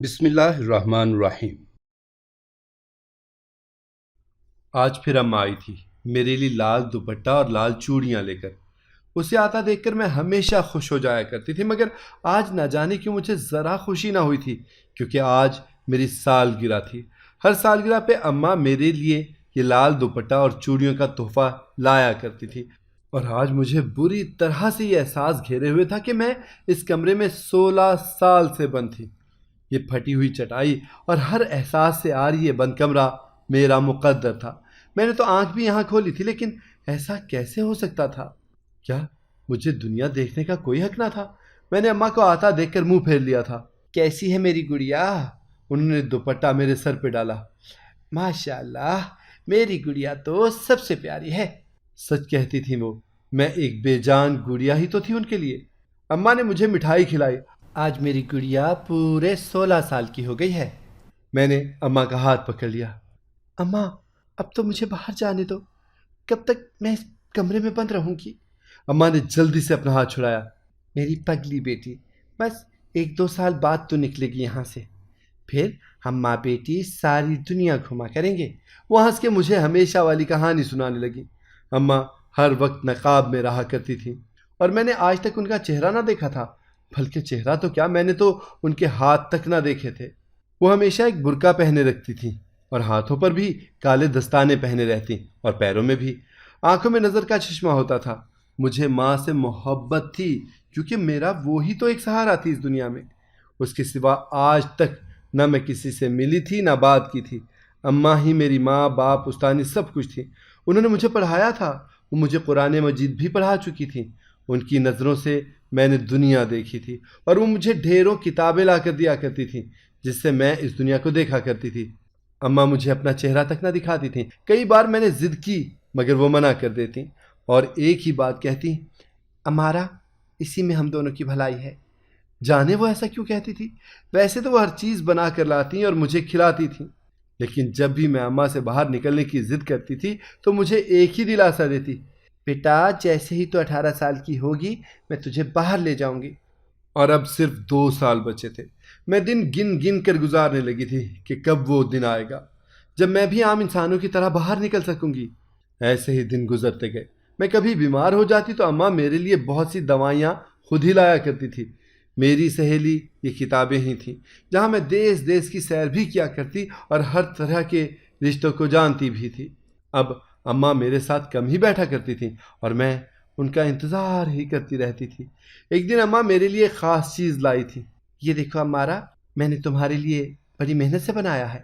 بسم اللہ الرحمن الرحیم۔ آج پھر اماں آئی تھی میرے لیے لال دوپٹہ اور لال چوڑیاں لے کر۔ اسے آتا دیکھ کر میں ہمیشہ خوش ہو جایا کرتی تھی، مگر آج نہ جانے کیوں مجھے ذرا خوشی نہ ہوئی تھی، کیونکہ آج میری سالگرہ تھی۔ ہر سالگرہ پہ اماں میرے لیے یہ لال دوپٹہ اور چوڑیوں کا تحفہ لایا کرتی تھی، اور آج مجھے بری طرح سے یہ احساس گھیرے ہوئے تھا کہ میں اس کمرے میں 16 سال سے بند تھی۔ یہ پھٹی ہوئی چٹائی اور ہر احساس سے آ رہی یہ بند کمرہ میرا مقدر تھا۔ میں نے تو آنکھ بھی یہاں کھولی تھی، لیکن ایسا کیسے ہو سکتا تھا؟ کیا مجھے دنیا دیکھنے کا کوئی حق نہ تھا؟ میں نے اماں کو آتا دیکھ کر منہ پھیر لیا تھا۔ کیسی ہے میری گڑیا؟ انہوں نے دوپٹہ میرے سر پہ ڈالا۔ ماشاء اللہ، میری گڑیا تو سب سے پیاری ہے، سچ کہتی تھی وہ۔ میں ایک بے جان گڑیا ہی تو تھی ان کے لیے۔ اماں نے مجھے مٹھائی کھلائی۔ آج میری گڑیا پورے 16 سال کی ہو گئی ہے۔ میں نے اماں کا ہاتھ پکڑ لیا۔ اماں، اب تو مجھے باہر جانے دو، کب تک میں اس کمرے میں بند رہوں گی؟ اماں نے جلدی سے اپنا ہاتھ چھڑایا۔ میری پگلی بیٹی، بس 1-2 سال بعد تو نکلے گی یہاں سے، پھر ہم ماں بیٹی ساری دنیا گھما کریں گے۔ وہ ہنس کے مجھے ہمیشہ والی کہانی سنانے لگی۔ اماں ہر وقت نقاب میں رہا کرتی تھی، اور میں نے آج تک ان کا چہرہ نہ دیکھا تھا، بلکہ چہرہ تو کیا، میں نے تو ان کے ہاتھ تک نہ دیکھے تھے۔ وہ ہمیشہ ایک برقع پہنے رکھتی تھیں، اور ہاتھوں پر بھی کالے دستانے پہنے رہتی، اور پیروں میں بھی۔ آنکھوں میں نظر کا چشمہ ہوتا تھا۔ مجھے ماں سے محبت تھی، کیونکہ میرا وہی تو ایک سہارا تھی اس دنیا میں۔ اس کے سوا آج تک نہ میں کسی سے ملی تھی نہ بات کی تھی۔ اماں ہی میری ماں، باپ، استانی سب کچھ تھی۔ انہوں نے مجھے پڑھایا تھا، وہ مجھے قرآن مجید بھی پڑھا چکی تھیں۔ ان کی نظروں سے میں نے دنیا دیکھی تھی، اور وہ مجھے ڈھیروں کتابیں لا کر دیا کرتی تھیں، جس سے میں اس دنیا کو دیکھا کرتی تھی۔ اماں مجھے اپنا چہرہ تک نہ دکھاتی تھیں۔ کئی بار میں نے ضد کی، مگر وہ منع کر دیتی، اور ایک ہی بات کہتی، امارا، اسی میں ہم دونوں کی بھلائی ہے۔ جانے وہ ایسا کیوں کہتی تھی؟ ویسے تو وہ ہر چیز بنا کر لاتی اور مجھے کھلاتی تھیں، لیکن جب بھی میں اماں سے باہر نکلنے کی ضد کرتی تھی تو مجھے ایک ہی دلاسا دیتی، بیٹا جیسے ہی تو 18 سال کی ہوگی میں تجھے باہر لے جاؤں گی۔ اور اب صرف 2 سال بچے تھے۔ میں دن گن گن کر گزارنے لگی تھی کہ کب وہ دن آئے گا جب میں بھی عام انسانوں کی طرح باہر نکل سکوں گی۔ ایسے ہی دن گزرتے گئے۔ میں کبھی بیمار ہو جاتی تو اماں میرے لیے بہت سی دوائیاں خود ہی لایا کرتی تھی۔ میری سہیلی یہ کتابیں ہی تھیں، جہاں میں دیس دیس کی سیر بھی کیا کرتی اور ہر طرح کے رشتوں کو جانتی بھی تھی۔ اب اماں میرے ساتھ کم ہی بیٹھا کرتی تھیں، اور میں ان کا انتظار ہی کرتی رہتی تھی۔ ایک دن اماں میرے لیے خاص چیز لائی تھی۔ یہ دیکھو امارا، میں نے تمہارے لیے بڑی محنت سے بنایا ہے۔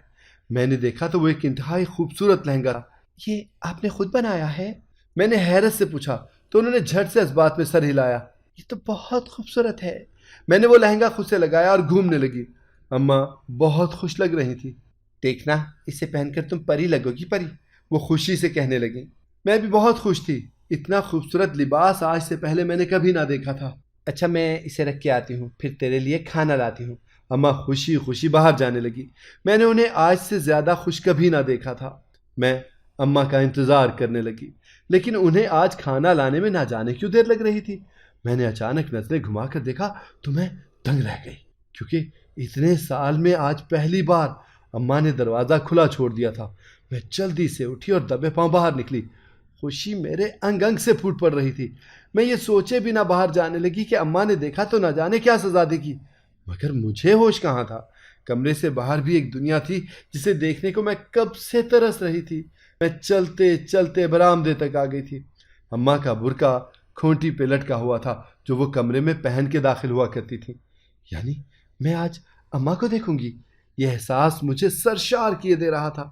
میں نے دیکھا تو وہ ایک انتہائی خوبصورت لہنگا تھا۔ یہ آپ نے خود بنایا ہے؟ میں نے حیرت سے پوچھا تو انہوں نے جھٹ سے اس بات میں سر ہلایا۔ یہ تو بہت خوبصورت ہے۔ میں نے وہ لہنگا خود سے لگایا اور گھومنے لگی۔ اماں بہت خوش لگ رہی تھی۔ دیکھنا، اسے پہن کر تم پری لگو گی، پری، وہ خوشی سے کہنے لگی۔ میں بھی بہت خوش تھی۔ اتنا خوبصورت لباس آج سے پہلے میں نے کبھی نہ دیکھا تھا۔ اچھا، میں اسے رکھ کے آتی ہوں، پھر تیرے لیے کھانا لاتی ہوں۔ اماں خوشی خوشی باہر جانے لگی۔ میں نے انہیں آج سے زیادہ خوش کبھی نہ دیکھا تھا۔ میں اماں کا انتظار کرنے لگی، لیکن انہیں آج کھانا لانے میں نہ جانے کیوں دیر لگ رہی تھی۔ میں نے اچانک نظریں گھما کر دیکھا تو میں دنگ رہ گئی، کیونکہ اتنے سال میں آج پہلی بار اماں نے دروازہ کھلا چھوڑ دیا تھا۔ میں جلدی سے اٹھی اور دبے پاؤں باہر نکلی۔ خوشی میرے انگ انگ سے پھوٹ پڑ رہی تھی۔ میں یہ سوچے بھی نہ باہر جانے لگی کہ اماں نے دیکھا تو نہ جانے کیا سزا دے گی، مگر مجھے ہوش کہاں تھا۔ کمرے سے باہر بھی ایک دنیا تھی جسے دیکھنے کو میں کب سے ترس رہی تھی۔ میں چلتے چلتے برآمدے تک آ گئی تھی۔ اماں کا برقع کھونٹی پہ لٹکا ہوا تھا، جو وہ کمرے میں پہن کے داخل ہوا کرتی تھی۔ یعنی میں آج اماں کو دیکھوں گی؟ یہ احساس مجھے سرشار کیے دے رہا تھا۔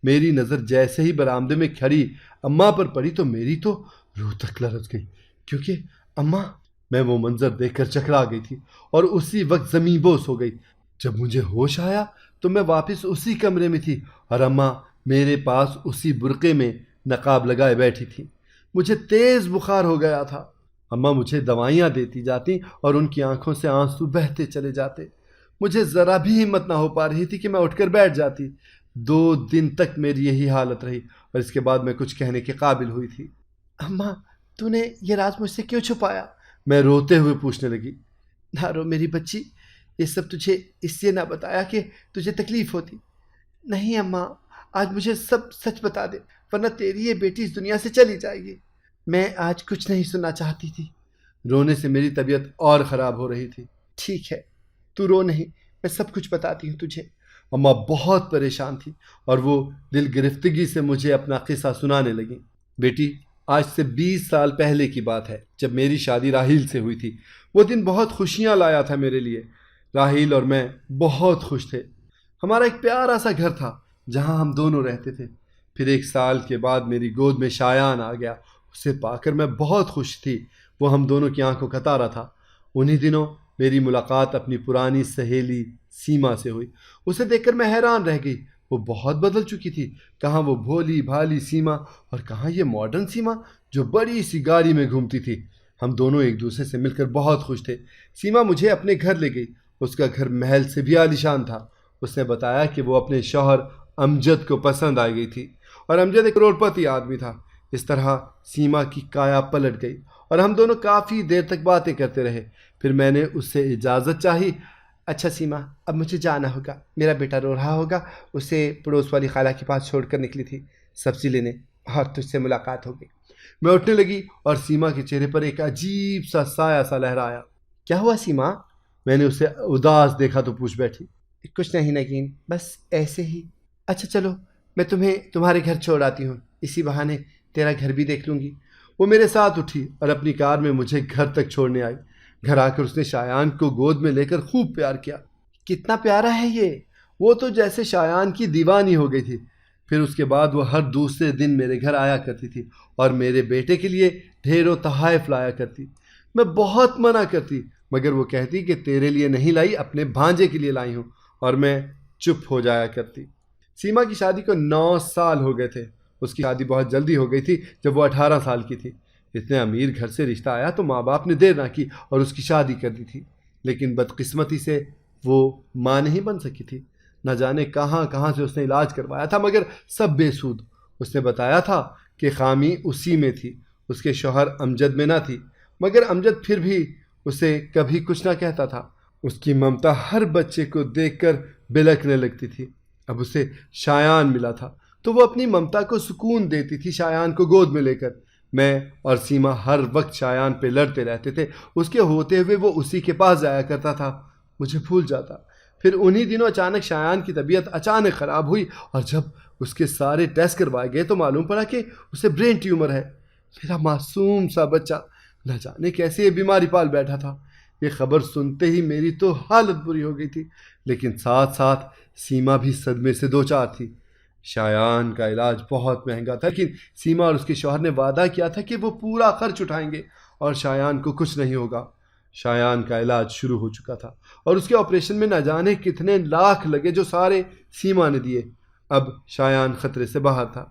میری نظر جیسے ہی برآمدے میں کھڑی اماں پر پڑی تو میری تو روح تک لرز گئی، کیونکہ اماں، میں وہ منظر دیکھ کر چکرا گئی تھی اور اسی وقت زمین بوس ہو گئی۔ جب مجھے ہوش آیا تو میں واپس اسی کمرے میں تھی، اور اماں میرے پاس اسی برقعے میں نقاب لگائے بیٹھی تھی۔ مجھے تیز بخار ہو گیا تھا۔ اماں مجھے دوائیاں دیتی جاتی اور ان کی آنکھوں سے آنسو بہتے چلے جاتے۔ مجھے ذرا بھی ہمت نہ ہو پا رہی تھی کہ میں اٹھ کر بیٹھ جاتی۔ 2 دن تک میری یہی حالت رہی، اور اس کے بعد میں کچھ کہنے کے قابل ہوئی تھی۔ اماں، تو نے یہ راز مجھ سے کیوں چھپایا؟ میں روتے ہوئے پوچھنے لگی۔ نہ رو میری بچی، یہ سب تجھے اس لیے نہ بتایا کہ تجھے تکلیف ہوتی۔ نہیں اماں، آج مجھے سب سچ بتا دے، ورنہ تیری یہ بیٹی اس دنیا سے چلی جائے گی۔ میں آج کچھ نہیں سننا چاہتی تھی۔ رونے سے میری طبیعت اور خراب ہو رہی تھی۔ ٹھیک ہے، تو رو نہیں، میں سب کچھ بتاتی ہوں تجھے۔ اماں بہت پریشان تھی اور وہ دل گرفتگی سے مجھے اپنا قصہ سنانے لگیں۔ بیٹی، آج سے 20 سال پہلے کی بات ہے، جب میری شادی راحیل سے ہوئی تھی۔ وہ دن بہت خوشیاں لایا تھا میرے لیے۔ راحیل اور میں بہت خوش تھے۔ ہمارا ایک پیارا سا گھر تھا جہاں ہم دونوں رہتے تھے۔ پھر 1 سال کے بعد میری گود میں شایان آ گیا۔ اسے پا کر میں بہت خوش تھی۔ وہ ہم دونوں کی آنکھوں کا تارا تھا۔ انہی دنوں میری ملاقات اپنی پرانی سہیلی سیما سے ہوئی۔ اسے دیکھ کر میں حیران رہ گئی۔ وہ بہت بدل چکی تھی۔ کہاں وہ بھولی بھالی سیما اور کہاں یہ ماڈرن سیما جو بڑی سی گاڑی میں گھومتی تھی۔ ہم دونوں ایک دوسرے سے مل کر بہت خوش تھے۔ سیما مجھے اپنے گھر لے گئی۔ اس کا گھر محل سے بھی عالیشان تھا۔ اس نے بتایا کہ وہ اپنے شوہر امجد کو پسند آ گئی تھی اور امجد ایک کروڑ پتی آدمی تھا۔ اس طرح سیما کی کایا پلٹ گئی اور ہم دونوں کافی دیر تک باتیں کرتے رہے۔ پھر میں نے اس سے اجازت چاہی۔ اچھا سیما، اب مجھے جانا ہوگا، میرا بیٹا رو رہا ہوگا، اسے پڑوس والی خالہ کے پاس چھوڑ کر نکلی تھی سبزی لینے، اور تجھ سے ملاقات ہو گئی۔ میں اٹھنے لگی اور سیما کے چہرے پر ایک عجیب سا سایہ سا لہرایا۔ کیا ہوا سیما؟ میں نے اسے اداس دیکھا تو پوچھ بیٹھی۔ کچھ نہیں نگین، بس ایسے ہی۔ اچھا چلو، میں تمہیں تمہارے گھر چھوڑ آتی ہوں، اسی بہانے تیرا گھر بھی دیکھ لوں گی۔ وہ میرے ساتھ اٹھی اور اپنی کار میں مجھے گھر تک چھوڑنے آئی۔ گھر آ کر اس نے شایان کو گود میں لے کر خوب پیار کیا۔ کتنا پیارا ہے یہ! وہ تو جیسے شایان کی دیوانی ہو گئی تھی۔ پھر اس کے بعد وہ ہر دوسرے دن میرے گھر آیا کرتی تھی اور میرے بیٹے کے لیے ڈھیروں تحائف لایا کرتی۔ میں بہت منع کرتی، مگر وہ کہتی کہ تیرے لیے نہیں لائی، اپنے بھانجے کے لیے لائی ہوں، اور میں چپ ہو جایا کرتی۔ سیما کی شادی کو 9 سال ہو گئے تھے۔ اس کی شادی بہت جلدی ہو گئی تھی جب وہ 18 سال کی تھی۔ اتنے امیر گھر سے رشتہ آیا تو ماں باپ نے دیر نہ کی اور اس کی شادی کر دی تھی، لیکن بدقسمتی سے وہ ماں نہیں بن سکی تھی۔ نہ جانے کہاں کہاں سے اس نے علاج کروایا تھا، مگر سب بے سود۔ اس نے بتایا تھا کہ خامی اسی میں تھی، اس کے شوہر امجد میں نہ تھی، مگر امجد پھر بھی اسے کبھی کچھ نہ کہتا تھا۔ اس کی ممتا ہر بچے کو دیکھ کر بلکنے لگتی تھی۔ اب اسے شایان ملا تھا تو وہ اپنی ممتا کو سکون دیتی تھی شایان کو گود میں لے کر۔ میں اور سیما ہر وقت شایان پہ لڑتے رہتے تھے۔ اس کے ہوتے ہوئے وہ اسی کے پاس جایا کرتا تھا، مجھے بھول جاتا۔ پھر انہی دنوں اچانک شایان کی طبیعت اچانک خراب ہوئی اور جب اس کے سارے ٹیسٹ کروائے گئے تو معلوم پڑا کہ اسے برین ٹیومر ہے۔ میرا معصوم سا بچہ نہ جانے کیسے یہ بیماری پال بیٹھا تھا۔ یہ خبر سنتے ہی میری تو حالت بری ہو گئی تھی، لیکن ساتھ ساتھ سیما بھی صدمے سے دوچار تھی۔ شایان کا علاج بہت مہنگا تھا، لیکن سیما اور اس کے شوہر نے وعدہ کیا تھا کہ وہ پورا خرچ اٹھائیں گے اور شایان کو کچھ نہیں ہوگا۔ شایان کا علاج شروع ہو چکا تھا اور اس کے آپریشن میں نہ جانے کتنے لاکھ لگے جو سارے سیما نے دیے۔ اب شایان خطرے سے باہر تھا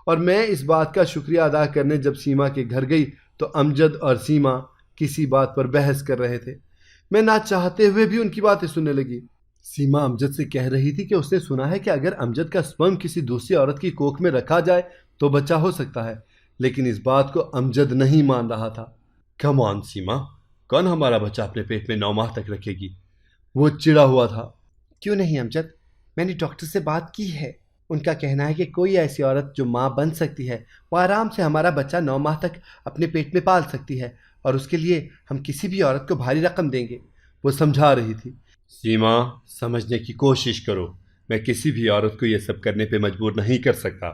اور میں اس بات کا شکریہ ادا کرنے جب سیما کے گھر گئی تو امجد اور سیما کسی بات پر بحث کر رہے تھے۔ میں نہ چاہتے ہوئے بھی ان کی باتیں سننے لگی۔ سیما امجد سے کہہ رہی تھی کہ اس نے سنا ہے کہ اگر امجد کا سپرم کسی دوسری عورت کی کوکھ میں رکھا جائے تو بچہ ہو سکتا ہے، لیکن اس بات کو امجد نہیں مان رہا تھا۔ کم آن سیما، کون ہمارا بچہ اپنے پیٹ میں 9 ماہ تک رکھے گی؟ وہ چڑا ہوا تھا۔ کیوں نہیں امجد، میں نے ڈاکٹر سے بات کی ہے، ان کا کہنا ہے کہ کوئی ایسی عورت جو ماں بن سکتی ہے وہ آرام سے ہمارا بچہ 9 ماہ تک اپنے پیٹ میں پال سکتی ہے، اور اس کے لیے ہم کسی بھی عورت کو بھاری رقم دیں گے۔ وہ سمجھا رہی تھی۔ سیما، سمجھنے کی کوشش کرو، میں کسی بھی عورت کو یہ سب کرنے پہ مجبور نہیں کر سکتا،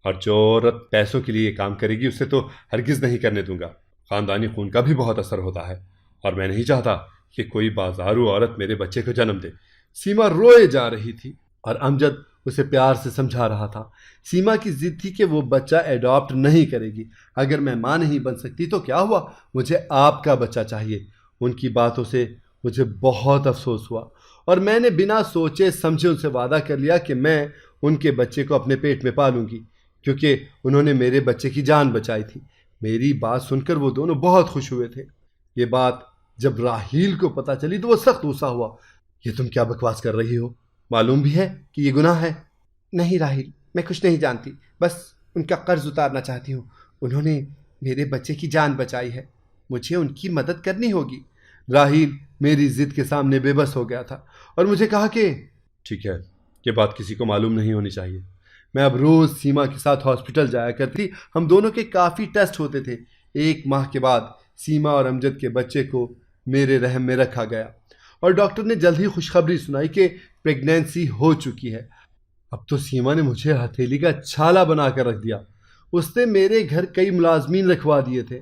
اور جو عورت پیسوں کے لیے یہ کام کرے گی اسے تو ہرگز نہیں کرنے دوں گا۔ خاندانی خون کا بھی بہت اثر ہوتا ہے اور میں نہیں چاہتا کہ کوئی بازارو عورت میرے بچے کو جنم دے۔ سیما روئے جا رہی تھی اور امجد اسے پیار سے سمجھا رہا تھا۔ سیما کی ضد تھی کہ وہ بچہ ایڈاپٹ نہیں کرے گی۔ اگر میں ماں نہیں بن سکتی تو کیا ہوا، مجھے آپ کا بچہ چاہیے۔ ان کی باتوں سے مجھے بہت افسوس ہوا اور میں نے بنا سوچے سمجھے ان سے وعدہ کر لیا کہ میں ان کے بچے کو اپنے پیٹ میں پالوں گی، کیونکہ انہوں نے میرے بچے کی جان بچائی تھی۔ میری بات سن کر وہ دونوں بہت خوش ہوئے تھے۔ یہ بات جب راحیل کو پتہ چلی تو وہ سخت غصہ ہوا۔ یہ تم کیا بکواس کر رہی ہو؟ معلوم بھی ہے کہ یہ گناہ ہے۔ نہیں راحیل، میں کچھ نہیں جانتی، بس ان کا قرض اتارنا چاہتی ہوں۔ انہوں نے میرے بچے کی جان بچائی ہے، مجھے ان کی مدد کرنی ہوگی۔ راہیل میری ضد کے سامنے بے بس ہو گیا تھا اور مجھے کہا کہ ٹھیک ہے، یہ بات کسی کو معلوم نہیں ہونی چاہیے۔ میں اب روز سیما کے ساتھ ہاسپٹل جایا کرتی، ہم دونوں کے کافی ٹیسٹ ہوتے تھے۔ 1 ماہ کے بعد سیما اور امجد کے بچے کو میرے رحم میں رکھا گیا اور ڈاکٹر نے جلد ہی خوشخبری سنائی کہ پریگنینسی ہو چکی ہے۔ اب تو سیما نے مجھے ہتھیلی کا چھالا بنا کر رکھ دیا۔ اس نے میرے گھر کئی ملازمین رکھوا دیے تھے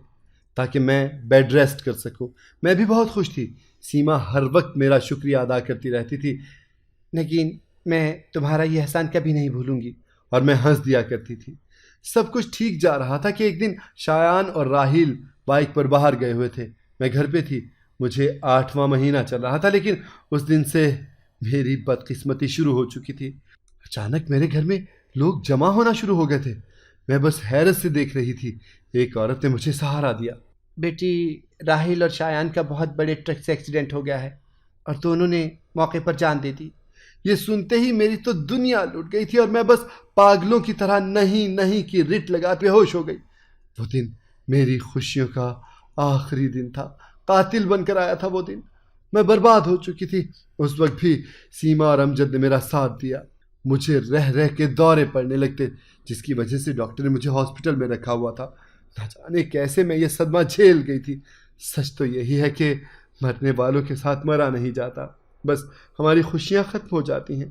تاکہ میں بیڈ ریسٹ کر سکوں۔ میں بھی بہت خوش تھی۔ سیما ہر وقت میرا شکریہ ادا کرتی رہتی تھی، لیکن میں تمہارا یہ احسان کبھی نہیں بھولوں گی، اور میں ہنس دیا کرتی تھی۔ سب کچھ ٹھیک جا رہا تھا کہ ایک دن شایان اور راہیل بائک پر باہر گئے ہوئے تھے۔ میں گھر پہ تھی، مجھے 8واں مہینہ چل رہا تھا، لیکن اس دن سے میری بدقسمتی شروع ہو چکی تھی۔ اچانک میرے گھر میں لوگ جمع ہونا شروع ہو گئے تھے۔ میں بس حیرت سے دیکھ رہی تھی۔ ایک عورت نے مجھے سہارا دیا۔ بیٹی، راہیل اور شایان کا بہت بڑے ٹرک سے ایکسیڈنٹ ہو گیا ہے اور دونوں نے موقع پر جان دے دی۔ یہ سنتے ہی میری تو دنیا لٹ گئی تھی اور میں بس پاگلوں کی طرح نہیں نہیں کی رٹ لگا بے ہوش ہو گئی۔ وہ دن میری خوشیوں کا آخری دن تھا۔ قاتل بن کر آیا تھا وہ دن۔ میں برباد ہو چکی تھی۔ اس وقت بھی سیما اور امجد نے میرا ساتھ دیا۔ مجھے رہ رہ کے دورے پڑنے لگتے، جس کی وجہ سے ڈاکٹر نے مجھے ہاسپٹل میں رکھا ہوا تھا۔ نہ جانے کیسے میں یہ صدمہ جھیل گئی تھی۔ سچ تو یہی ہے کہ مرنے والوں کے ساتھ مرا نہیں جاتا، بس ہماری خوشیاں ختم ہو جاتی ہیں۔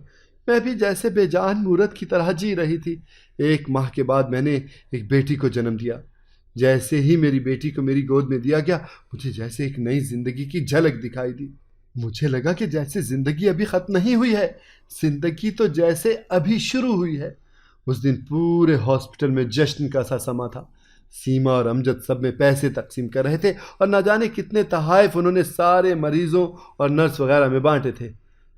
میں بھی جیسے بے جان مورت کی طرح جی رہی تھی۔ 1 ماہ کے بعد میں نے ایک بیٹی کو جنم دیا۔ جیسے ہی میری بیٹی کو میری گود میں دیا گیا، مجھے جیسے ایک نئی زندگی کی جھلک دکھائی دی۔ مجھے لگا کہ جیسے زندگی ابھی ختم نہیں ہوئی ہے، زندگی تو جیسے ابھی شروع ہوئی ہے۔ اس دن پورے ہاسپٹل میں جشن کا سا سما تھا۔ سیما اور امجد سب میں پیسے تقسیم کر رہے تھے اور نہ جانے کتنے تحائف انہوں نے سارے مریضوں اور نرس وغیرہ میں بانٹے تھے۔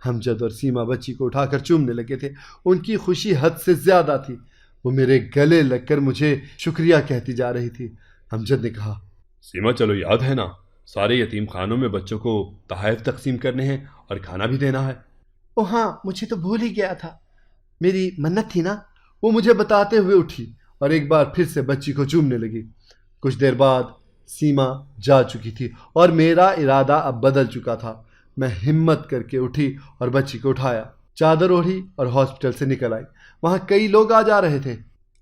امجد اور سیما بچی کو اٹھا کر چومنے لگے تھے۔ ان کی خوشی حد سے زیادہ تھی۔ وہ میرے گلے لگ کر مجھے شکریہ کہتی جا رہی تھی۔ امجد نے کہا، سیما چلو یاد ہے نا، سارے یتیم خانوں میں بچوں کو تحائف تقسیم کرنے ہیں اور کھانا بھی دینا ہے۔ او ہاں، مجھے تو بھول ہی گیا تھا، میری منت تھی نا۔ وہ مجھے بتاتے ہوئے اٹھی اور ایک بار پھر سے بچی کو چومنے لگی۔ کچھ دیر بعد سیما جا چکی تھی اور میرا ارادہ اب بدل چکا تھا۔ میں ہمت کر کے اٹھی اور بچی کو اٹھایا، چادر اوڑھی اور ہاسپٹل سے نکل آئی۔ وہاں کئی لوگ آ جا رہے تھے۔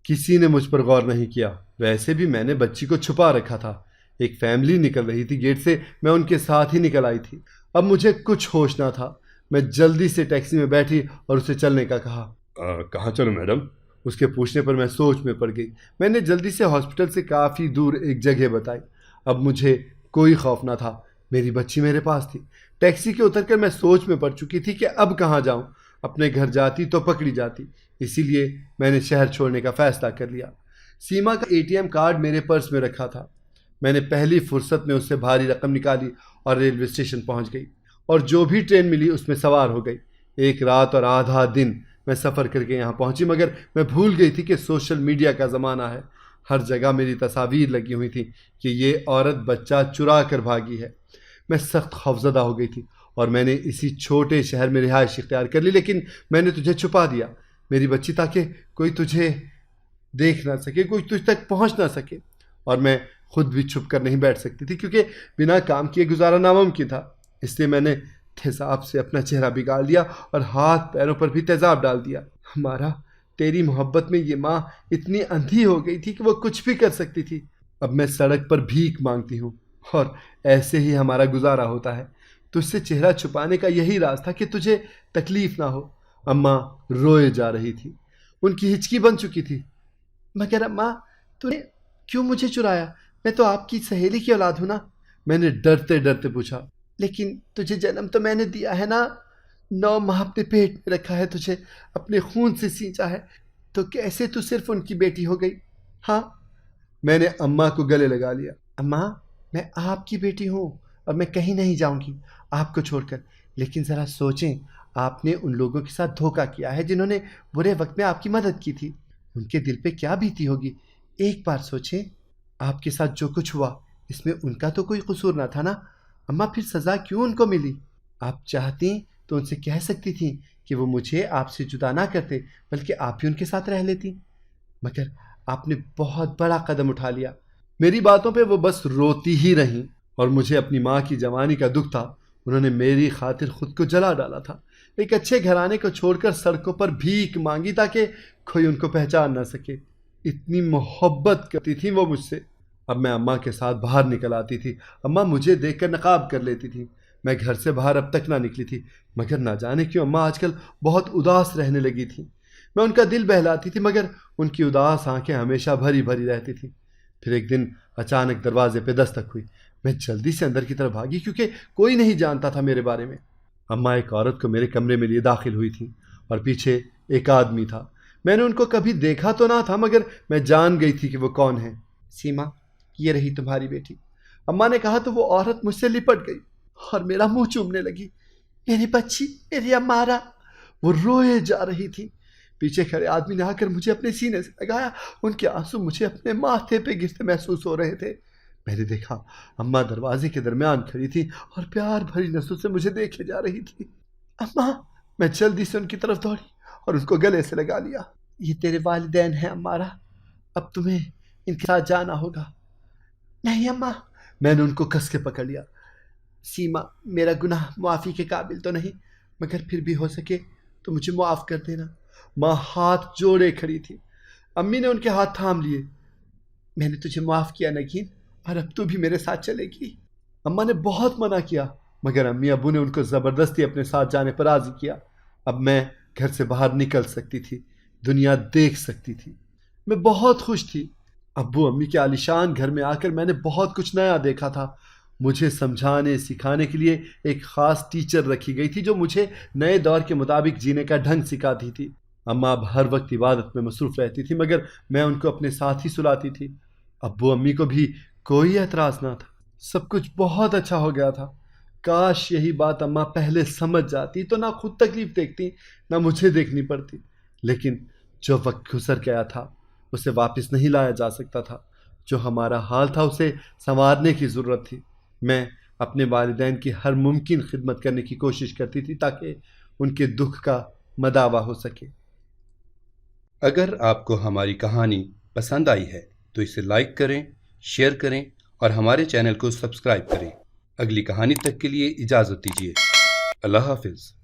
کسی نے مجھ پر غور نہیں کیا۔ ویسے بھی میں نے بچی کو چھپا رکھا تھا۔ ایک فیملی نکل رہی تھی گیٹ سے، میں ان کے ساتھ ہی نکل آئی تھی۔ اب مجھے کچھ ہوش نہ تھا۔ میں جلدی سے ٹیکسی میں بیٹھی اور اسے چلنے کا کہا۔ کہاں چلو میڈم؟ اس کے پوچھنے پر میں سوچ میں پڑ گئی۔ میں نے جلدی سے ہاسپٹل سے کافی دور ایک جگہ بتائی۔ اب مجھے کوئی خوف نہ تھا، میری بچی میرے پاس تھی۔ ٹیکسی کے اتر کر میں سوچ میں پڑ چکی تھی کہ اب کہاں جاؤں۔ اپنے گھر جاتی تو پکڑی جاتی، اسی لیے میں نے شہر چھوڑنے کا فیصلہ کر لیا۔ سیما کا ATM کارڈ میرے پرس میں رکھا تھا۔ میں نے پہلی فرصت میں اس سے بھاری رقم نکالی اور ریلوے اسٹیشن پہنچ گئی اور جو بھی ٹرین ملی اس میں سوار ہو گئی۔ 1 رات اور آدھا دن میں سفر کر کے یہاں پہنچی، مگر میں بھول گئی تھی کہ سوشل میڈیا کا زمانہ ہے۔ ہر جگہ میری تصاویر لگی ہوئی تھی کہ یہ عورت بچہ چرا کر بھاگی ہے۔ میں سخت خوفزدہ ہو گئی تھی اور میں نے اسی چھوٹے شہر میں رہائش اختیار کر لی، لیکن میں نے تجھے چھپا دیا، میری بچی، تاکہ کوئی تجھے دیکھ نہ سکے، کوئی تجھ تک پہنچ نہ سکے۔ اور میں خود بھی چھپ کر نہیں بیٹھ سکتی تھی کیونکہ بنا کام کیے گزارا ناممکن تھا۔ اس لیے میں نے تیزاب سے اپنا چہرہ بگاڑ لیا اور ہاتھ پیروں پر بھی تیزاب ڈال دیا۔ ہمارا تیری محبت میں یہ ماں اتنی اندھی ہو گئی تھی کہ وہ کچھ بھی کر سکتی تھی۔ اب میں سڑک پر بھیک مانگتی ہوں اور ایسے ہی ہمارا گزارا ہوتا ہے۔ تجھ سے چہرہ چھپانے کا یہی راز تھا کہ تجھے تکلیف نہ ہو۔ اماں روئے جا رہی تھی، ان کی ہچکی بن چکی تھی۔ مگر اماں، تو نے کیوں مجھے چرایا؟ میں تو آپ کی سہیلی کی اولاد ہوں نا، میں نے ڈرتے ڈرتے پوچھا۔ لیکن تجھے جنم تو میں نے دیا ہے نا، 9 ماہ اپنے پیٹ میں رکھا ہے، تجھے اپنے خون سے سینچا ہے، تو کیسے تو صرف ان کی بیٹی ہو گئی؟ ہاں، میں نے اماں کو گلے لگا لیا۔ اماں، میں آپ کی بیٹی ہوں اور میں کہیں نہیں جاؤں گی آپ کو چھوڑ کر، لیکن ذرا سوچیں، آپ نے ان لوگوں کے ساتھ دھوکہ کیا ہے جنہوں نے برے وقت میں آپ کی مدد کی تھی۔ ان کے دل پہ کیا بیتی ہوگی؟ ایک بار سوچیں، آپ کے ساتھ جو کچھ ہوا اس میں ان کا تو کوئی قصور نہ تھا نا۔ اماں، پھر سزا کیوں ان کو ملی؟ آپ چاہتی تو ان سے کہہ سکتی تھیں کہ وہ مجھے آپ سے جدا نہ کرتے بلکہ آپ ہی ان کے ساتھ رہ لیتی، مگر آپ نے بہت بڑا قدم اٹھا لیا۔ میری باتوں پہ وہ بس روتی ہی رہیں۔ اور مجھے اپنی ماں کی جوانی کا دکھ تھا۔ انہوں نے میری خاطر خود کو جلا ڈالا تھا، ایک اچھے گھرانے کو چھوڑ کر سڑکوں پر بھیک مانگی تاکہ کوئی ان کو پہچان نہ سکے۔ اتنی محبت کرتی تھیں وہ مجھ سے۔ اب میں اماں کے ساتھ باہر نکل آتی تھی، اماں مجھے دیکھ کر نقاب کر لیتی تھی۔ میں گھر سے باہر اب تک نہ نکلی تھی، مگر نہ جانے کیوں اماں آج کل بہت اداس رہنے لگی تھی۔ میں ان کا دل بہلاتی تھی مگر ان کی اداس آنکھیں ہمیشہ بھری بھری رہتی تھیں۔ پھر ایک دن اچانک دروازے پہ دستک ہوئی۔ میں جلدی سے اندر کی طرف بھاگی کیونکہ کوئی نہیں جانتا تھا میرے بارے میں۔ اماں ایک عورت کو میرے کمرے میں لیے داخل ہوئی تھی اور پیچھے ایک آدمی تھا۔ میں نے ان کو کبھی دیکھا تو نہ تھا مگر میں جان گئی تھی کہ وہ کون ہے۔ سیما، یہ رہی تمہاری بیٹی، اماں نے کہا تو وہ عورت مجھ سے لپٹ گئی اور میرا منہ چومنے لگی۔ میری بچی، میری امارا، وہ روئے جا رہی تھی۔ پیچھے کھڑے آدمی نے آ کر مجھے اپنے سینے سے لگایا، ان کے آنسو مجھے اپنے ماتھے پہ گرتے محسوس ہو رہے تھے۔ میں نے دیکھا اماں دروازے کے درمیان کھڑی تھی اور پیار بھری نظروں سے مجھے دیکھے جا رہی تھی۔ اماں، میں جلدی سے ان کی طرف دوڑی اور اس کو گلے سے لگا لیا۔ یہ تیرے والدین ہیں امارا، اب تمہیں ان کے ساتھ جانا ہوگا۔ نہیں اماں، میں نے ان کو کس کے پکڑ لیا۔ سیما، میرا گناہ معافی کے قابل تو نہیں مگر پھر بھی ہو سکے تو مجھے معاف کر دینا۔ ماں ہاتھ جوڑے کھڑی تھی۔ امی نے ان کے ہاتھ تھام لیے۔ میں نے تجھے معاف کیا نگین، اور اب تو بھی میرے ساتھ چلے گی۔ اماں نے بہت منع کیا مگر امی ابو نے ان کو زبردستی اپنے ساتھ جانے پر راضی کیا۔ اب میں گھر سے باہر نکل سکتی تھی، دنیا دیکھ سکتی تھی۔ میں بہت خوش تھی۔ ابو امی کے عالیشان گھر میں آ کر میں نے بہت کچھ نیا دیکھا تھا۔ مجھے سمجھانے سکھانے کے لیے ایک خاص ٹیچر رکھی گئی تھی جو مجھے نئے دور کے مطابق جینے کا ڈھنگ سکھاتی تھی۔ اماں اب ہر وقت عبادت میں مصروف رہتی تھی مگر میں ان کو اپنے ساتھ ہی سلاتی تھی۔ ابو امی کو بھی کوئی اعتراض نہ تھا۔ سب کچھ بہت اچھا ہو گیا تھا۔ کاش یہی بات اماں پہلے سمجھ جاتی تو نہ خود تکلیف دیکھتی نہ مجھے دیکھنی پڑتی۔ لیکن جو وقت گزر گیا تھا اسے واپس نہیں لایا جا سکتا تھا۔ جو ہمارا حال تھا اسے سنوارنے کی ضرورت تھی۔ میں اپنے والدین کی ہر ممکن خدمت کرنے کی کوشش کرتی تھی تاکہ ان کے دکھ کا مداوع ہو سکے۔ اگر آپ کو ہماری کہانی پسند آئی ہے تو اسے لائک کریں، شیئر کریں اور ہمارے چینل کو سبسکرائب کریں۔ اگلی کہانی تک کے لیے اجازت دیجیے۔ اللہ حافظ۔